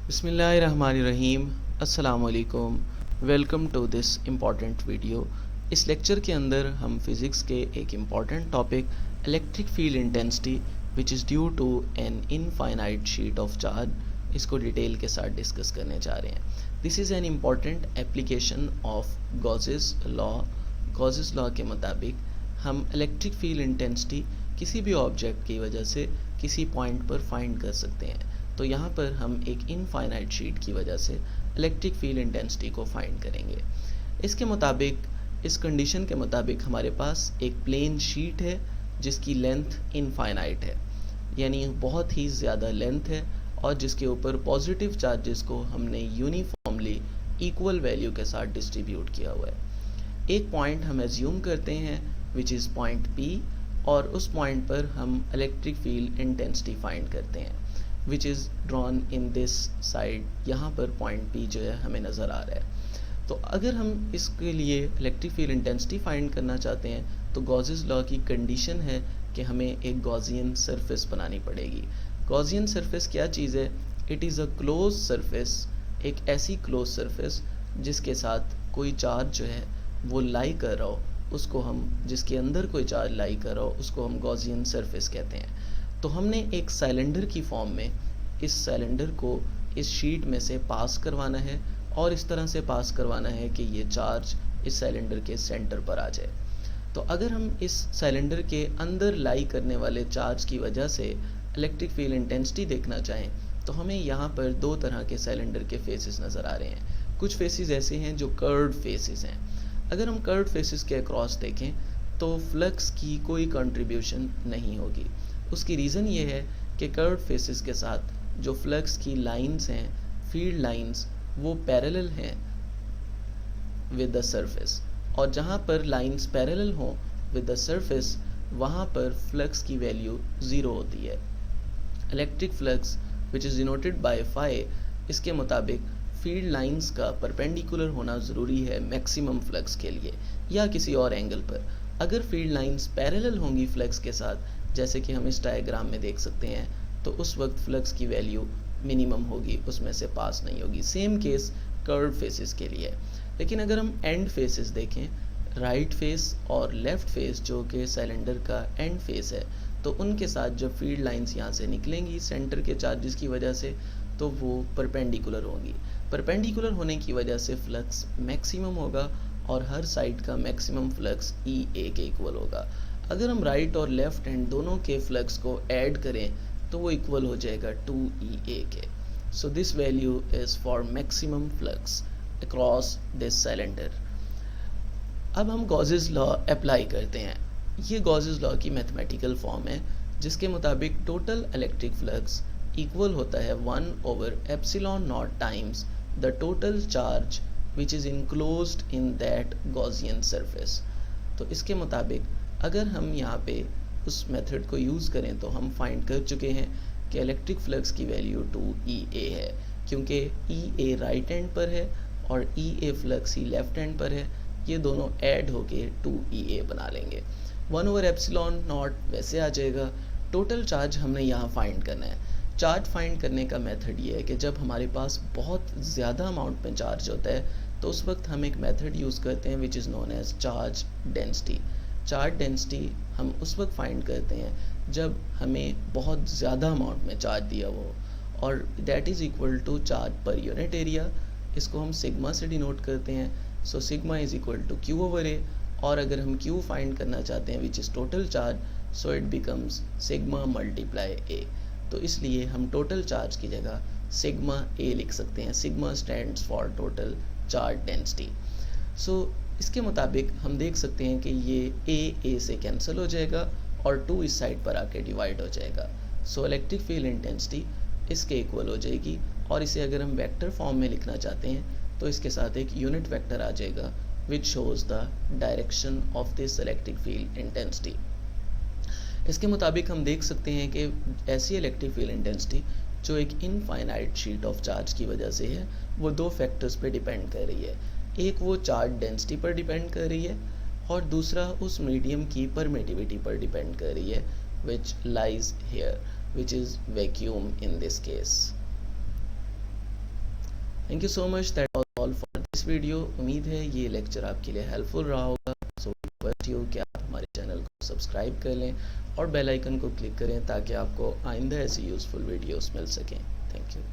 बिस्मिल्लाहिर्रहमानिर्रहीम। अस्सलाम वालेकुम। Welcome to this important video. इस लेक्चर के अंदर हम फिज़िक्स के एक important topic electric field intensity which is due to an infinite sheet of charge इसको डिटेल के साथ डिस्कस करने जा रहे हैं। This is an important application of Gauss's law. Gauss's law के मुताबिक हम इलेक्ट्रिक फील्ड इंटेंसिटी किसी भी ऑब्जेक्ट की वजह से किसी पॉइंट पर फाइंड कर सकते हैं। तो यहाँ पर हम एक इनफाइनाइट शीट की वजह से इलेक्ट्रिक फील्ड इंटेंसिटी को फाइंड करेंगे। इसके मुताबिक, इस कंडीशन के मुताबिक हमारे पास एक प्लेन शीट है जिसकी लेंथ इनफाइनाइट है, यानी बहुत ही ज़्यादा लेंथ है, और जिसके ऊपर पॉजिटिव चार्जेस को हमने यूनिफॉर्मली इक्वल वैल्यू के साथ डिस्ट्रीब्यूट किया हुआ है। एक पॉइंट हम एज्यूम करते हैं विच इज़ पॉइंट P, और उस पॉइंट पर हम इलेक्ट्रिक फील्ड इंटेंसिटी फाइंड करते हैं which is drawn in this side. यहाँ पर पॉइंट P जो है हमें नज़र आ रहा है। तो अगर हम इसके लिए इलेक्ट्रिक फील्ड इंटेंसिटी फाइंड करना चाहते हैं तो गॉसेस लॉ की कंडीशन है कि हमें एक गॉसियन सरफेस बनानी पड़ेगी। गॉसियन सरफेस क्या चीज़ है? It is a close surface, एक ऐसी क्लोज सरफेस जिसके साथ कोई चार्ज जो है वो लाई कर रहा हो, उसको हम, जिसके अंदर कोई चार्ज लाई कर रहा हो, उसको हम गॉसियन सरफेस कहते हैं। तो हमने एक सिलेंडर की फॉर्म में इस सिलेंडर को इस शीट में से पास करवाना है, और इस तरह से पास करवाना है कि ये चार्ज इस सिलेंडर के सेंटर पर आ जाए। तो अगर हम इस सिलेंडर के अंदर लाई करने वाले चार्ज की वजह से इलेक्ट्रिक फील्ड इंटेंसिटी देखना चाहें तो हमें यहाँ पर दो तरह के सिलेंडर के फेसेस नज़र आ रहे हैं। कुछ फेसेस ऐसे हैं जो कर्व्ड फेसेस हैं। अगर हम कर्व्ड फेसेस के अक्रॉस देखें तो फ्लक्स की कोई कंट्रीब्यूशन नहीं होगी। उसकी रीज़न ये है कि कर्व्ड फेसेस के साथ जो फ्लक्स की लाइंस हैं, फील्ड लाइंस, वो पैरेलल हैं विद द सरफेस, और जहाँ पर लाइंस पैरेलल हों विद द सरफेस वहाँ पर फ्लक्स की वैल्यू ज़ीरो होती है। Electric flux which is denoted by phi, इसके मुताबिक फील्ड लाइंस का परपेंडिकुलर होना ज़रूरी है मैक्सिमम फ्लक्स के लिए, या किसी और एंगल पर। अगर फील्ड लाइंस पैरेलल होंगी फ्लक्स के साथ, जैसे कि हम इस डायग्राम में देख सकते हैं, तो उस वक्त फ्लक्स की वैल्यू मिनिमम होगी, उसमें से पास नहीं होगी। सेम केस कर्व फेसेस के लिए। लेकिन अगर हम एंड फेसेस देखें, राइट फेस और लेफ़्ट फेस जो कि सिलेंडर का एंड फेस है, तो उनके साथ जब फील्ड लाइंस यहाँ से निकलेंगी सेंटर के चार्जेस की वजह से, तो वो परपेंडिकुलर होंगी। परपेंडिकुलर होने की वजह से फ्लक्स मैक्सिमम होगा, और हर साइड का मैक्सिमम फ्लक्स EA के इक्वल होगा। अगर हम राइट और लेफ़्ट हैंड दोनों के फ्लक्स को ऐड करें तो वो इक्वल हो जाएगा 2EA के। So this value is for maximum flux across this cylinder. अब हम गॉसेस लॉ अप्लाई करते हैं। ये गॉसेस लॉ की मैथमेटिकल फॉर्म है जिसके मुताबिक टोटल इलेक्ट्रिक फ्लक्स इक्वल होता है 1/ε0 times the total charge which is enclosed in that Gaussian surface. तो इसके मुताबिक अगर हम यहाँ पे उस मेथड को यूज़ करें तो हम फाइंड कर चुके हैं कि इलेक्ट्रिक फ्लक्स की वैल्यू 2EA है, क्योंकि EA राइट हैंड पर है और EA फ्लक्स ही लेफ्ट हैंड पर है। ये दोनों ऐड होके 2EA बना लेंगे। 1/ε0 वैसे आ जाएगा। टोटल चार्ज हमने यहाँ फाइंड करना है। चार्ज फाइंड करने का मेथड ये है कि जब हमारे पास बहुत ज़्यादा अमाउंट में चार्ज होता है तो उस वक्त हम एक मेथड यूज़ करते हैं which is known as charge density. Charge density हम उस वक्त फाइंड करते हैं जब हमें बहुत ज़्यादा अमाउंट में चार्ज दिया हो, और that is equal to charge per unit area. इसको हम सिग्मा से डिनोट करते हैं। So sigma is equal to Q/A, और अगर हम Q फाइंड करना चाहते हैं which is total charge, so it becomes sigma multiply A। तो इसलिए हम टोटल चार्ज की जगह सिग्मा A लिख सकते हैं। Sigma stands for total charge density. So इसके मुताबिक हम देख सकते हैं कि ये A से कैंसिल हो जाएगा और 2 इस साइड पर आके डिवाइड हो जाएगा। सो इलेक्ट्रिक फील्ड इंटेंसिटी इसके इक्वल हो जाएगी, और इसे अगर हम वेक्टर फॉर्म में लिखना चाहते हैं तो इसके साथ एक यूनिट वेक्टर आ जाएगा which shows the direction of this electric field intensity. इसके मुताबिक हम देख सकते हैं कि ऐसी इलेक्ट्रिक फील्ड इंटेंसिटी जो एक इनफाइनाइट शीट ऑफ चार्ज की वजह से है, वो दो फैक्टर्स पे डिपेंड कर रही है। एक वो चार्ज डेंसिटी पर डिपेंड कर रही है, और दूसरा उस मीडियम की परमिटिविटी पर डिपेंड कर रही है which lies here, which is vacuum in this case. Thank you so much, that was all for this video. उम्मीद है ये लेक्चर आपके लिए हेल्पफुल रहा होगा। सो रिक्वेस्ट यू कि आप हमारे चैनल को सब्सक्राइब कर लें और बेल आइकन को क्लिक करें ताकि आपको आइंदा ऐसी यूज़फुल वीडियोस मिल सकें। Thank you.